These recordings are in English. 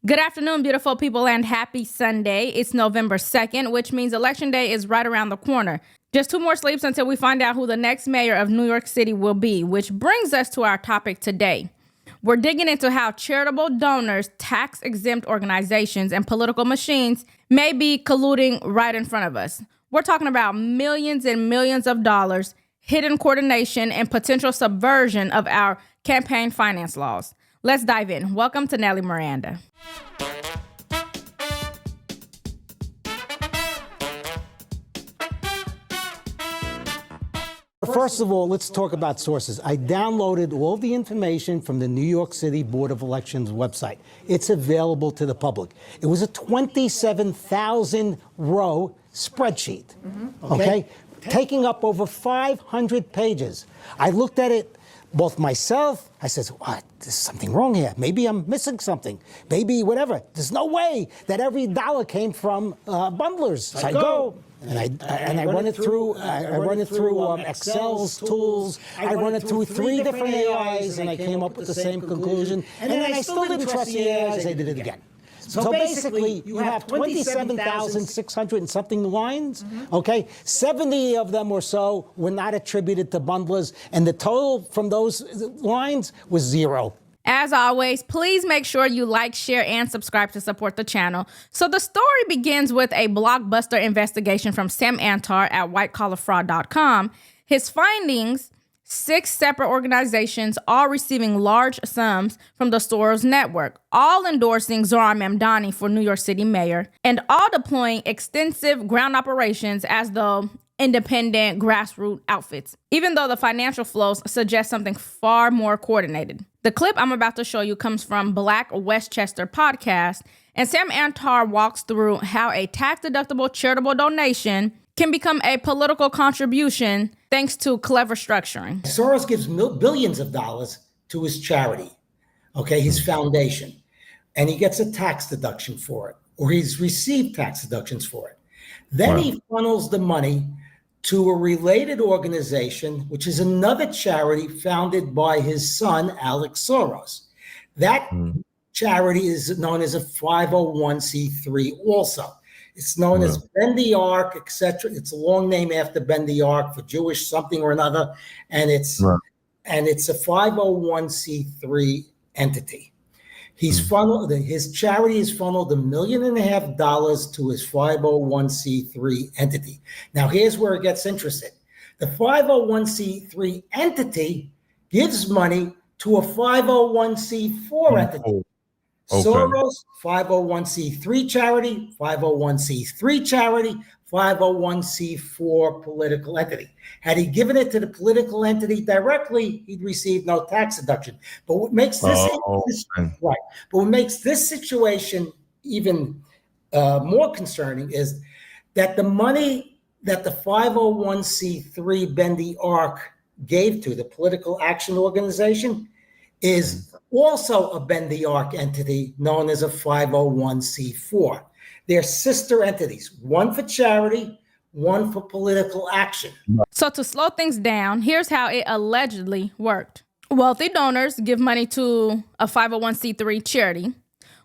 Good afternoon, beautiful people, and happy Sunday. It's November 2nd, which means Election Day is right around the corner. Just 2 more sleeps until we find out who the next mayor of New York City will be, which brings us to our topic today. We're digging into how charitable donors, tax-exempt organizations, and political machines may be colluding right in front of us. We're talking about millions and millions of dollars, hidden coordination, and potential subversion of our campaign finance laws. Let's dive in. Welcome to Nellie Miranda. First of all, let's talk about sources. I downloaded all the information from the New York City Board of Elections website. It's available to the public. It was a 27,000-row spreadsheet, okay? Taking up over 500 pages. I looked at it, both myself, I said, what? There's something wrong here. Maybe I'm missing something. Maybe whatever. There's no way that every dollar came from bundlers. So I go. And I run it through. I run it through Excel's tools. I run it through 3 different AIs, and I came up with the same conclusion. And then I still didn't trust the AIs. I did it again. So basically, you have 27,600 and something lines, okay? 70 of them or so were not attributed to bundlers, and the total from those lines was 0. As always, please make sure you like, share, and subscribe to support the channel. So the story begins with a blockbuster investigation from Sam Antar at whitecollarfraud.com. His findings: 6 separate organizations, all receiving large sums from the Soros network, all endorsing Zohran Mamdani for New York City mayor, and all deploying extensive ground operations as though independent grassroots outfits, even though the financial flows suggest something far more coordinated. The clip I'm about to show you comes from Black Westchester podcast, and Sam Antar walks through how a tax-deductible charitable donation can become a political contribution thanks to clever structuring. Soros gives billions of dollars to his charity, his foundation, and he gets a tax deduction for it, or he's received tax deductions for it. Then he funnels the money to a related organization, which is another charity founded by his son, Alex Soros. That charity is known as a 501c3 also. It's known as Ben the Ark, etc. It's a long name after Ben the Ark for Jewish something or another, and it's a 501c3 entity. He's funneled, his charity has funneled $1.5 million to his 501c3 entity. Now here's where it gets interesting. The 501c3 entity gives money to a 501c4 entity. Soros, 501c3 charity, 501c3 charity, 501c4 political entity. Had he given it to the political entity directly, he'd receive no tax deduction. But what makes this situation even more concerning is that the money that the 501c3 Ben the Ark gave to the political action organization is also a Ben the Ark entity known as a 501c4. They're sister entities, one for charity, one for political action. So to slow things down, here's how it allegedly worked. Wealthy donors give money to a 501c3 charity,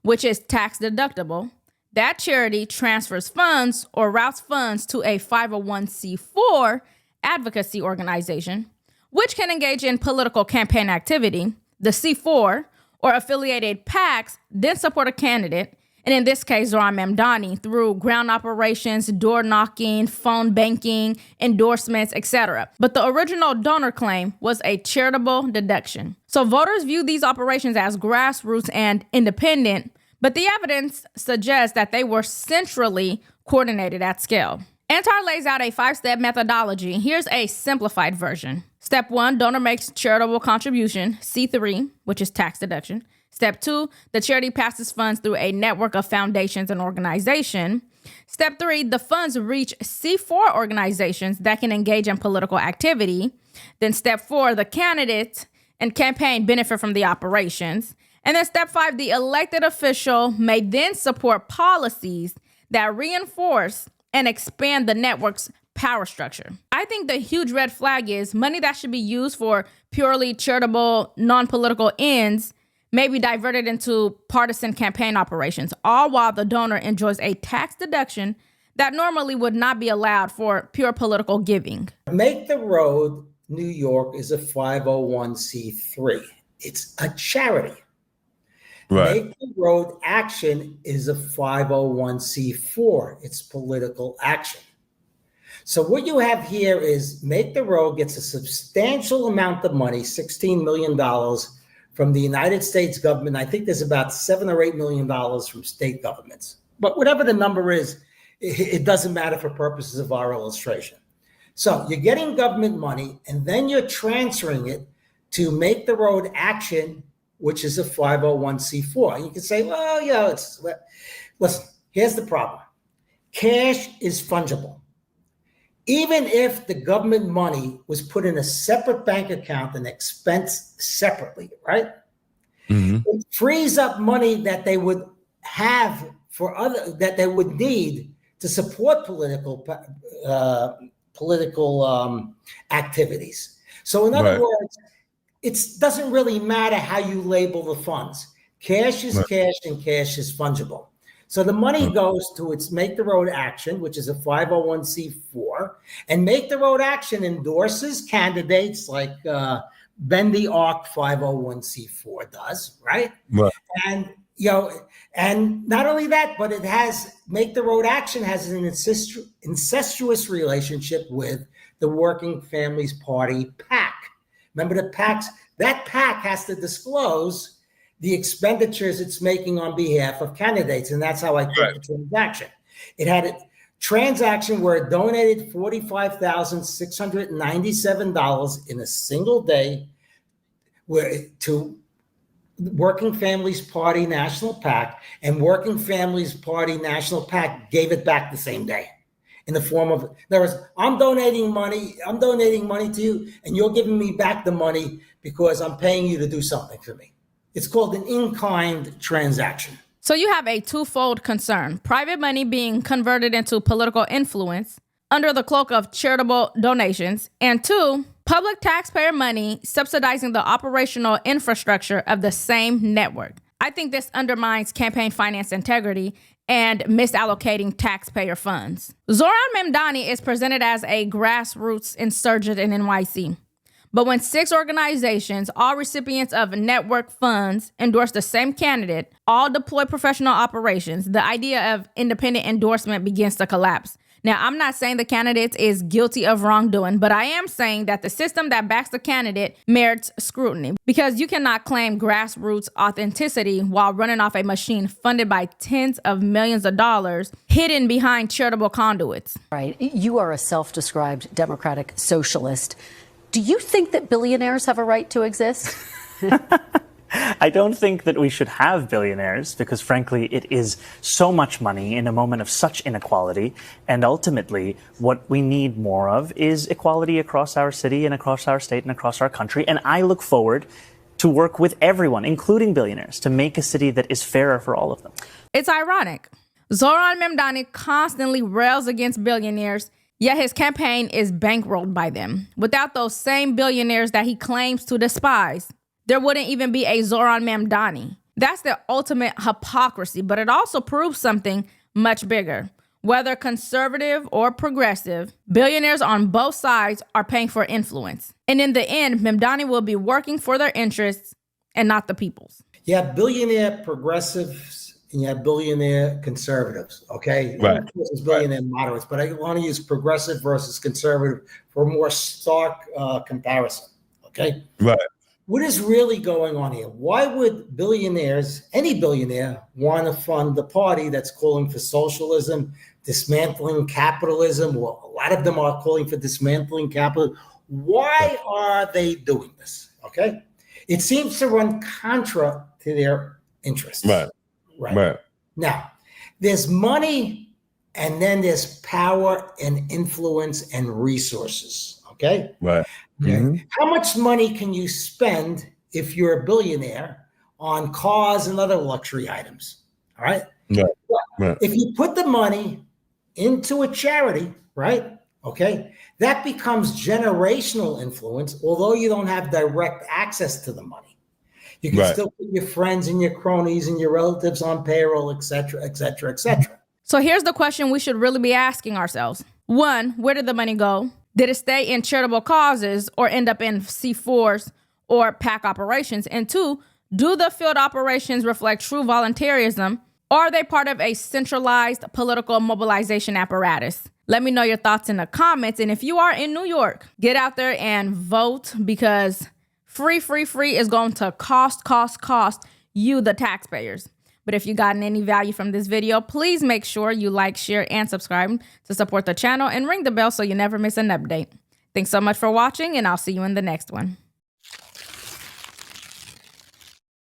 which is tax deductible. That charity transfers funds or routes funds to a 501c4 advocacy organization, which can engage in political campaign activity. The C4 or affiliated PACs then support a candidate, and in this case, Zohran Mamdani, through ground operations, door knocking, phone banking, endorsements, etc. But the original donor claim was a charitable deduction. So voters view these operations as grassroots and independent, but the evidence suggests that they were centrally coordinated at scale. Antar lays out a 5-step methodology. Here's a simplified version. Step 1, donor makes charitable contribution, C3, which is tax deduction. Step 2, the charity passes funds through a network of foundations and organizations. Step 3, the funds reach C4 organizations that can engage in political activity. Then step 4, the candidate and campaign benefit from the operations. And then step 5, the elected official may then support policies that reinforce and expand the network's power structure. I think the huge red flag is money that should be used for purely charitable, non-political ends may be diverted into partisan campaign operations, all while the donor enjoys a tax deduction that normally would not be allowed for pure political giving. Make the Road New York is a 501c3. It's a charity. Right. Make the Road Action is a 501c4. It's political action. So what you have here is Make the Road gets a substantial amount of money, $16 million from the United States government. I think there's about $7 or $8 million from state governments. But whatever the number is, it doesn't matter for purposes of our illustration. So you're getting government money, and then you're transferring it to Make the Road Action, which is a 501c4. And you can say, well, yeah, listen, here's the problem. Cash is fungible. Even if the government money was put in a separate bank account and expensed separately, right? Mm-hmm. It frees up money that they would have that they would need to support political activities. So in other words, it doesn't really matter how you label the funds. Cash is cash, and cash is fungible. So the money goes to its Make the Road Action, which is a 501c4, and Make the Road Action endorses candidates like Ben the Arc 501c4 does, right? And and not only that, but it has Make the Road Action has an incestuous relationship with the Working Families Party PAC. Remember the PACs? That PAC has to disclose the expenditures it's making on behalf of candidates, and that's how I took the transaction. It had a transaction where it donated $45,697 in a single day to Working Families Party National PAC, and Working Families Party National PAC gave it back the same day in the form of, there was, I'm donating money to you, and you're giving me back the money because I'm paying you to do something for me. It's called an in-kind transaction. So you have a twofold concern: private money being converted into political influence under the cloak of charitable donations, and two, public taxpayer money subsidizing the operational infrastructure of the same network. I think this undermines campaign finance integrity and misallocating taxpayer funds. Zohran Mamdani is presented as a grassroots insurgent in NYC. But when 6 organizations, all recipients of network funds, endorse the same candidate, all deploy professional operations, the idea of independent endorsement begins to collapse. Now, I'm not saying the candidate is guilty of wrongdoing, but I am saying that the system that backs the candidate merits scrutiny, because you cannot claim grassroots authenticity while running off a machine funded by tens of millions of dollars hidden behind charitable conduits. Right. You are a self-described democratic socialist. Do you think that billionaires have a right to exist? I don't think that we should have billionaires because, frankly, it is so much money in a moment of such inequality. And ultimately, what we need more of is equality across our city and across our state and across our country. And I look forward to work with everyone, including billionaires, to make a city that is fairer for all of them. It's ironic. Zohran Mamdani constantly rails against billionaires, yet his campaign is bankrolled by them. Without those same billionaires that he claims to despise, there wouldn't even be a Zohran Mamdani. That's the ultimate hypocrisy, but it also proves something much bigger. Whether conservative or progressive, billionaires on both sides are paying for influence. And in the end, Mamdani will be working for their interests and not the people's. You have billionaire progressives and you have billionaire conservatives, okay? Right. There's billionaire moderates, but I want to use progressive versus conservative for a more stark comparison, okay? Right. What is really going on here? Why would billionaires, any billionaire, want to fund the party that's calling for socialism, dismantling capitalism? Well, a lot of them are calling for dismantling capitalism. Why are they doing this? Okay. It seems to run contra to their interests. Right. Now, there's money, and then there's power and influence and resources. Okay. Right. Mm-hmm. How much money can you spend if you're a billionaire on cars and other luxury items? All right. Yeah. Right. If you put the money into a charity, right? Okay. That becomes generational influence, although you don't have direct access to the money. You can Right. still put your friends and your cronies and your relatives on payroll, et cetera, et cetera, et cetera. So here's the question we should really be asking ourselves. 1, where did the money go? Did it stay in charitable causes or end up in C4s or PAC operations? And 2, do the field operations reflect true volunteerism, or are they part of a centralized political mobilization apparatus? Let me know your thoughts in the comments. And if you are in New York, get out there and vote, because free is going to cost you, the taxpayers. But if you gotten any value from this video, please make sure you like, share, and subscribe to support the channel, and ring the bell so you never miss an update. Thanks so much for watching, and I'll see you in the next one.